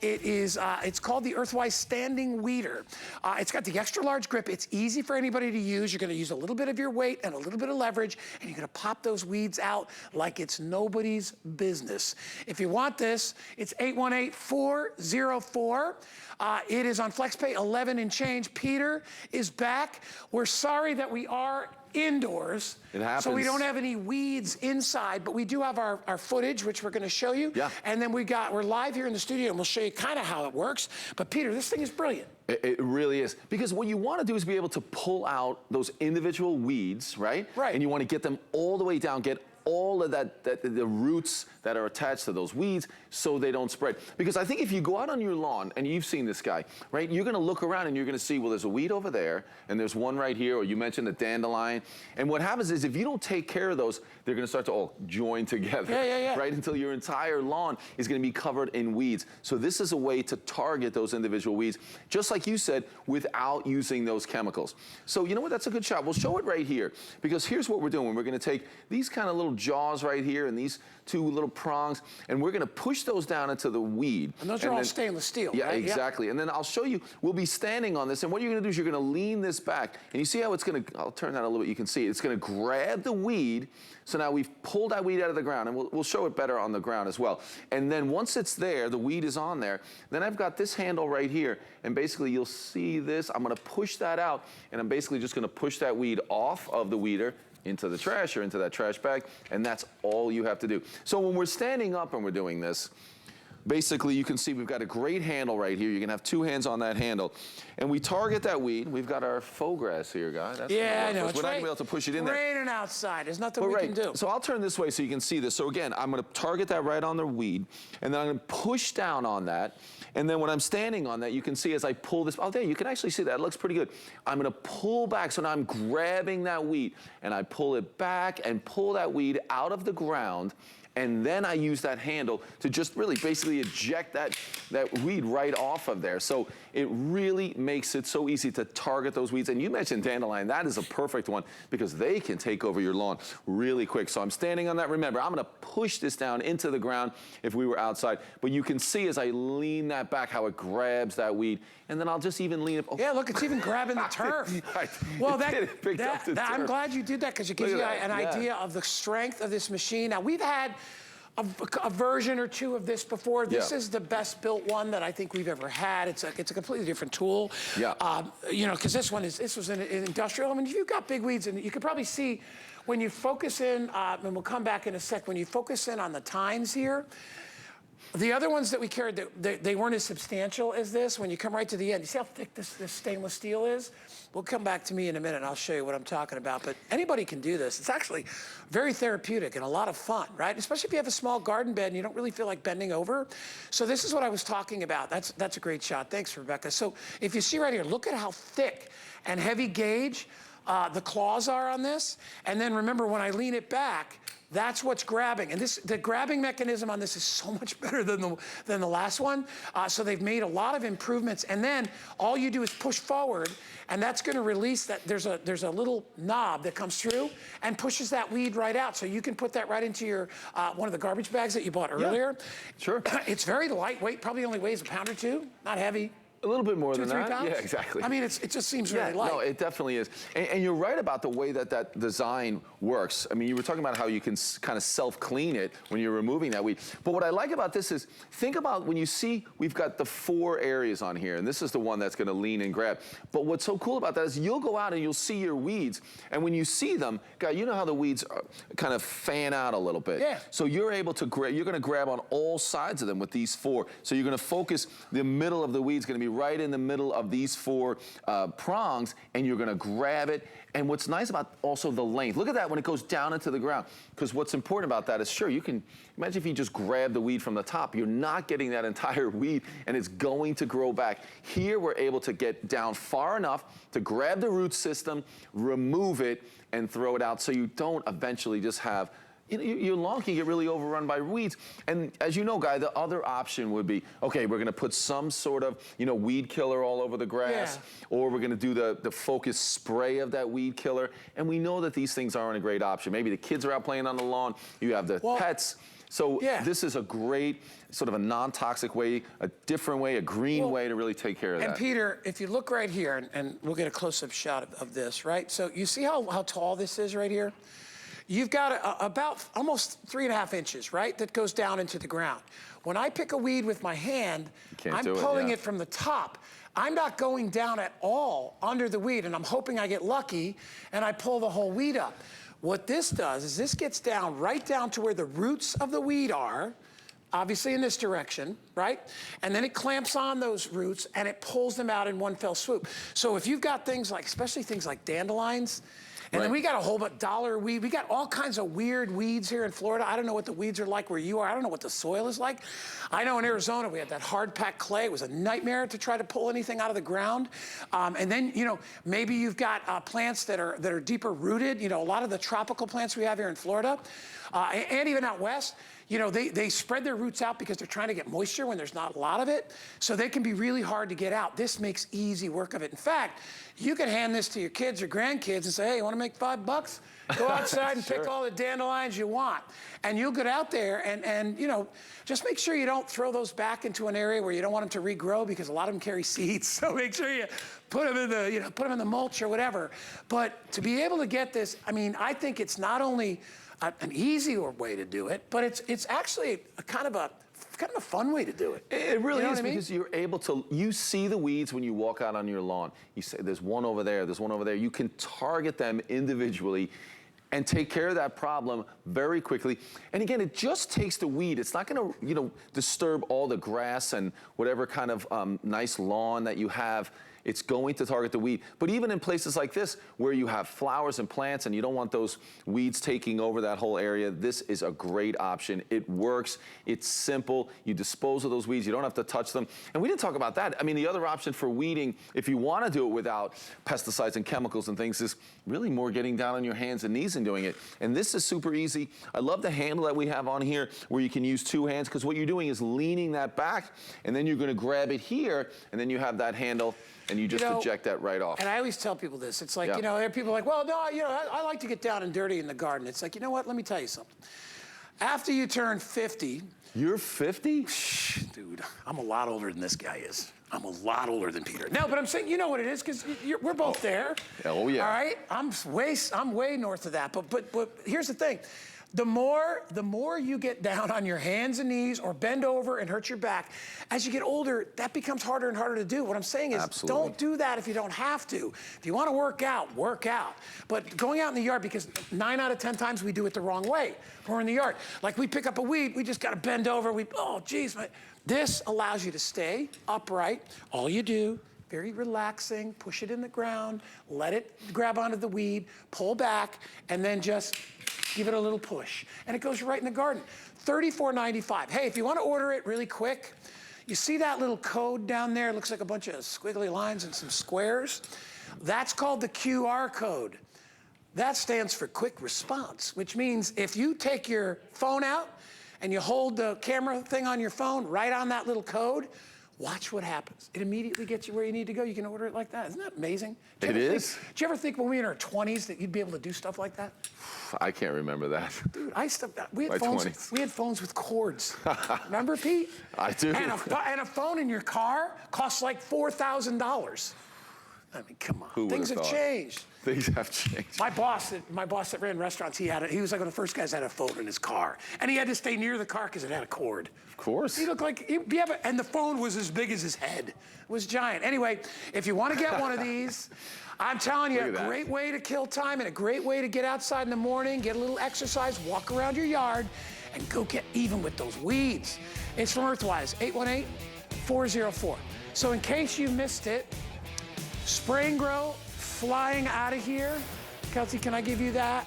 It's called the Earthwise Standing Weeder. It's got the extra large grip. It's easy for anybody to use. You're gonna use a little bit of your weight and a little bit of leverage, and you're gonna pop those weeds out like it's nobody's business. If you want this, it's 818-404. It is on FlexPay 11 and change. Peter is back. We're sorry that we are indoors. It happens. So we don't have any weeds inside, but we do have our footage, which we're gonna show you. Yeah. And then we're live here in the studio, and we'll show you kind of how it works. But Peter, this thing is brilliant. It really is. Because what you want to do is be able to pull out those individual weeds, right? Right. And you want to get them all the way down, get all of the roots that are attached to those weeds so they don't spread. Because I think if you go out on your lawn, and you've seen this guy, right? You're gonna look around and you're gonna see, well, there's a weed over there, and there's one right here, or you mentioned the dandelion. And what happens is if you don't take care of those, they're gonna start to all join together. Yeah. Right? Until your entire lawn is gonna be covered in weeds. So this is a way to target those individual weeds, just like you said, without using those chemicals. So you know what, that's a good shot. We'll show it right here, because here's what we're doing. We're gonna take these kind of little jaws right here and these two little prongs, and we're gonna push those down into the weed. And those are all stainless steel, yeah, right? Exactly. Yep. And then I'll show you, we'll be standing on this, and what you're gonna do is you're gonna lean this back, and you see how it's gonna, I'll turn that a little bit, you can see it. It's gonna grab the weed. So now we've pulled that weed out of the ground, and we'll show it better on the ground as well. And then once it's there, the weed is on there, then I've got this handle right here, and basically you'll see this, I'm gonna push that out, and I'm basically just gonna push that weed off of the weeder into the trash or into that trash bag, and that's all you have to do. So when we're standing up and we're doing this, basically you can see we've got a great handle right here. You can have two hands on that handle. And we target that weed. We've got our faux grass here, guy. That's yeah, I know. We're not gonna be able to push it in there. Raining outside. There's nothing we can do. So I'll turn this way so you can see this. So again, I'm gonna target that right on the weed, and then I'm gonna push down on that. And then when I'm standing on that, you can see as I pull this, oh, there, you can actually see that. It looks pretty good. I'm gonna pull back, so now I'm grabbing that weed, and I pull it back and pull that weed out of the ground, and then I use that handle to just really basically eject that weed right off of there. So it really makes it so easy to target those weeds. And you mentioned dandelion. That is a perfect one because they can take over your lawn really quick. So I'm standing on that. Remember, I'm gonna push this down into the ground if we were outside. But you can see as I lean that back how it grabs that weed. And then I'll just even lean it. Oh. Yeah, look, it's even grabbing the turf. Well, I'm glad you did that because it gives you an idea of the strength of this machine. Now, we've had a version or two of this before. This is the best built one that I think we've ever had. It's a completely different tool. Yeah. You know, because this was an industrial. I mean, if you've got big weeds, and you can probably see when you focus in, and we'll come back in a sec, when you focus in on the tines here, the other ones that we carried, they weren't as substantial as this. When you come right to the end, you see how thick this stainless steel is? We'll come back to me in a minute and I'll show you what I'm talking about. But anybody can do this. It's actually very therapeutic and a lot of fun, right? Especially if you have a small garden bed and you don't really feel like bending over. So this is what I was talking about. That's a great shot. Thanks, Rebecca. So if you see right here, look at how thick and heavy gauge the claws are on this. And then remember, when I lean it back, that's what's grabbing. And the grabbing mechanism on this is so much better than the last one. So they've made a lot of improvements. And then all you do is push forward, and that's gonna release that. There's a little knob that comes through and pushes that weed right out. So you can put that right into your, one of the garbage bags that you bought earlier. Yeah, sure. It's very lightweight, probably only weighs a pound or two, not heavy. A little bit more than 2-3 that. pounds? Yeah, exactly. I mean, it just seems really light. No, it definitely is. And you're right about the way that design works. I mean, you were talking about how you can kind of self-clean it when you're removing that weed. But what I like about this is, think about when you see we've got the 4 areas on here, and this is the one that's gonna lean and grab. But what's so cool about that is you'll go out and you'll see your weeds, and when you see them, guy, you know how the weeds kind of fan out a little bit. Yeah. So you're able to grab, you're gonna grab on all sides of them with these 4. So you're gonna focus, the middle of the weed's gonna be right in the middle of these 4 prongs, and you're gonna grab it. And what's nice about also the length, look at that when it goes down into the ground, because what's important about that is, sure, you can, imagine if you just grab the weed from the top, you're not getting that entire weed, and it's going to grow back. Here, we're able to get down far enough to grab the root system, remove it, and throw it out, so you don't eventually just have, your lawn can get really overrun by weeds. And as you know, Guy, the other option would be, okay, we're gonna put some sort of, weed killer all over the grass, or we're gonna do the focus spray of that weed killer. And we know that these things aren't a great option. Maybe the kids are out playing on the lawn, you have the pets. So Yeah. this is a great sort of a non-toxic way, a different way, a green way to really take care of And that. Peter, if you look right here, and we'll get a close-up shot of this, right? So you see how tall this is right here? You've got about almost 3.5 inches, right? That goes down into the ground. When I pick a weed with my hand, I'm pulling it from the top. I'm not going down at all under the weed, and I'm hoping I get lucky and I pull the whole weed up. What this does is this gets down right down to where the roots of the weed are, obviously in this direction, right? And then it clamps on those roots and it pulls them out in one fell swoop. So if you've got things like, especially things like dandelions, and then we got a whole dollar weed. We got all kinds of weird weeds here in Florida. I don't know what the weeds are like where you are. I don't know what the soil is like. I know in Arizona we had that hard packed clay. It was a nightmare to try to pull anything out of the ground. And then, you know, maybe you've got plants that are deeper rooted. You know, a lot of the tropical plants we have here in Florida, and even out west, you know, they spread their roots out because they're trying to get moisture when there's not a lot of it. So they can be really hard to get out. This makes easy work of it. In fact, you can hand this to your kids or grandkids and say, hey, you want to make $5? Go outside and pick all the dandelions you want. And you'll get out there and, you know, just make sure you don't throw those back into an area where you don't want them to regrow because a lot of them carry seeds. So make sure you put them in the, you know, put them in the mulch or whatever. But to be able to get this, I mean, I think it's not only an easier way to do it, but it's actually a kind of a fun way to do it. It really is, because you're able to, you see the weeds when you walk out on your lawn. You say, there's one over there, there's one over there. You can target them individually and take care of that problem very quickly. And again, it just takes the weed. It's not gonna, you know, disturb all the grass and whatever kind of nice lawn that you have. It's going to target the weed. But even in places like this, where you have flowers and plants and you don't want those weeds taking over that whole area, this is a great option. It works, it's simple. You dispose of those weeds, you don't have to touch them. And we didn't talk about that. I mean, the other option for weeding, if you want to do it without pesticides and chemicals and things, is really more getting down on your hands and knees and doing it. And this is super easy. I love the handle that we have on here where you can use 2 hands, because what you're doing is leaning that back, and then you're going to grab it here, and then you have that handle, and you just eject that right off. And I always tell people this. It's like, you know, there are people like, well, no, you know, I like to get down and dirty in the garden. It's like, you know what? Let me tell you something. After you turn 50. You're 50? Dude, I'm a lot older than this guy is. I'm a lot older than Peter. No, but I'm saying, you know what it is, because we're both there. Oh, yeah. All right? I'm way north of that. But here's the thing. The more you get down on your hands and knees or bend over and hurt your back, as you get older, that becomes harder and harder to do. What I'm saying is, don't do that if you don't have to. If you want to work out, work out. But going out in the yard, because 9 out of 10 times we do it the wrong way. We're in the yard. Like we pick up a weed, we just got to bend over. Oh, geez. This allows you to stay upright. All you do, very relaxing, push it in the ground, let it grab onto the weed, pull back, and then just give it a little push. And it goes right in the garden. $34.95. Hey, if you want to order it really quick, you see that little code down there? It looks like a bunch of squiggly lines and some squares. That's called the QR code. That stands for quick response, which means if you take your phone out and you hold the camera thing on your phone right on that little code, watch what happens. It immediately gets you where you need to go. You can order it like that. Isn't that amazing? It is. Did you ever think when we were in our 20s that you'd be able to do stuff like that? I can't remember that. Dude, we had phones. 20s. We had phones with cords. Remember, Pete? I do. And a phone in your car costs like $4,000. I mean, come on. Things have changed. Things have changed. My boss that ran restaurants, he was like one of the first guys that had a phone in his car. And he had to stay near the car because it had a cord. Of course. He looked like, and the phone was as big as his head. It was giant. Anyway, if you want to get one of these, I'm telling you, a great way to kill time and a great way to get outside in the morning, get a little exercise, walk around your yard, and go get even with those weeds. It's from Earthwise, 818-404. So in case you missed it, Spray and Grow, flying out of here. Kelsey, can I give you that?